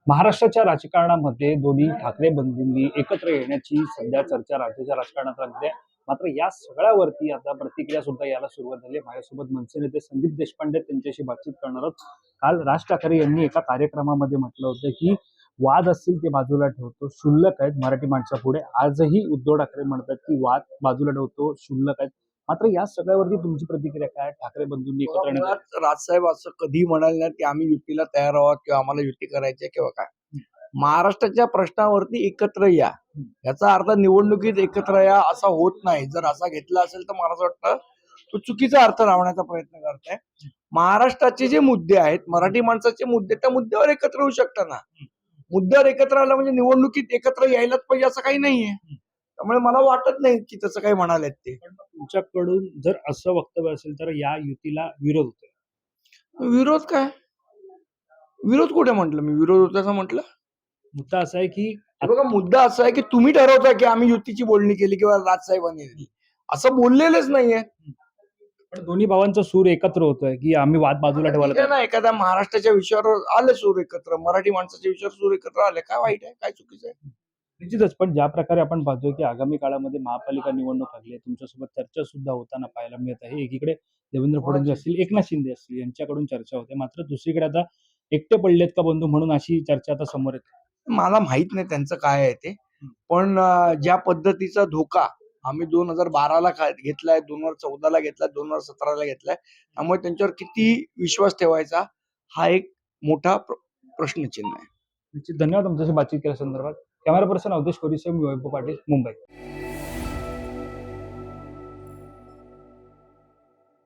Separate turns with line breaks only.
महाराष्ट्राच्या राजकारणामध्ये दोन्ही ठाकरे बंधूंनी एकत्र येण्याची सध्या चर्चा राज्याच्या राजकारणात रंगते. मात्र या सगळ्यावरती आता प्रतिक्रिया सुद्धा यायला सुरुवात झाली. माझ्यासोबत मनसे नेते संदीप देशपांडे त्यांच्याशी बातचीत करणार आहोत. काल राज ठाकरे यांनी एका कार्यक्रमामध्ये म्हटलं होतं की वाद असतील ते बाजूला ठेवतो, क्षुल्लक आहेत मराठी माणसापुढे. आजही उद्धव ठाकरे म्हणतात की वाद बाजूला ठेवतो, क्षुल्लक आहेत. मात्र या सगळ्यावरती तुमची प्रतिक्रिया काय? ठाकरे बंधूंनी एकत्र येण्यात
मुळात राजसाहेब असं कधी म्हणाले नाही की आम्ही युतीला तयार आहोत किंवा आम्हाला युती करायची आहे किंवा काय. महाराष्ट्राच्या प्रश्नावरती एकत्र या, याचा अर्थ निवडणुकीत एकत्र या असा होत नाही. जर असा घेतला असेल तर मला असं वाटतं तो चुकीचा अर्थ लावण्याचा प्रयत्न करताय. महाराष्ट्राचे जे मुद्दे आहेत, मराठी माणसाचे मुद्दे, त्या मुद्द्यावर एकत्र होऊ शकतात ना. मुद्द्यावर एकत्र आलं म्हणजे निवडणुकीत एकत्र यायलाच पाहिजे असं काही नाहीये. त्यामुळे मला वाटत नाही की तसं काही म्हणालेत ते.
पण तुमच्याकडून जर असं वक्तव्य असेल तर या युतीला विरोध होतोय.
विरोध काय? विरोध कुठे म्हटलं मी? विरोध होता असं म्हटलं?
मुद्दा असा आहे की
हे बघा, मुद्दा असा आहे की तुम्ही ठरवताय की आम्ही युतीची बोलणी केली किंवा राजसाहेबांनी केली. असं बोललेलेच नाहीये.
पण दोन्ही भावांचा सूर एकत्र होतोय की आम्ही वाद बाजूला ठेवायला
ठीक आहे ना, एखाद्या महाराष्ट्राच्या विषयावर आले सूर एकत्र, मराठी माणसाच्या विषयावर सूर एकत्र आले, काय वाईट आहे? काय चुकीचं आहे?
निश्चितच. पण ज्या प्रकारे आपण पाहतोय की आगामी काळामध्ये महापालिका निवडणूक लागली आहे, तुमच्यासोबत चर्चा सुद्धा होताना पाहायला मिळत आहे. एकीकडे देवेंद्र फडणवीस असतील, एकनाथ शिंदे असतील यांच्याकडून चर्चा होते. मात्र दुसरीकडे आता एकटे पडलेत का बंधू म्हणून अशी चर्चा आता समोर येते.
मला माहित नाही त्यांचं काय आहे ते. पण ज्या पद्धतीचा धोका आम्ही 2012ला घेतलाय, 2014ला घेतलाय, 2017ला घेतलाय, त्यामुळे त्यांच्यावर किती विश्वास ठेवायचा हा एक मोठा प्रश्नचिन्ह आहे.
निश्चित. धन्यवाद तुमच्याशी बातचीत केल्या संदर्भात. कॅमेरा पर्सन अवधेश कोरीसह मी वैभव पाटील, मुंबई.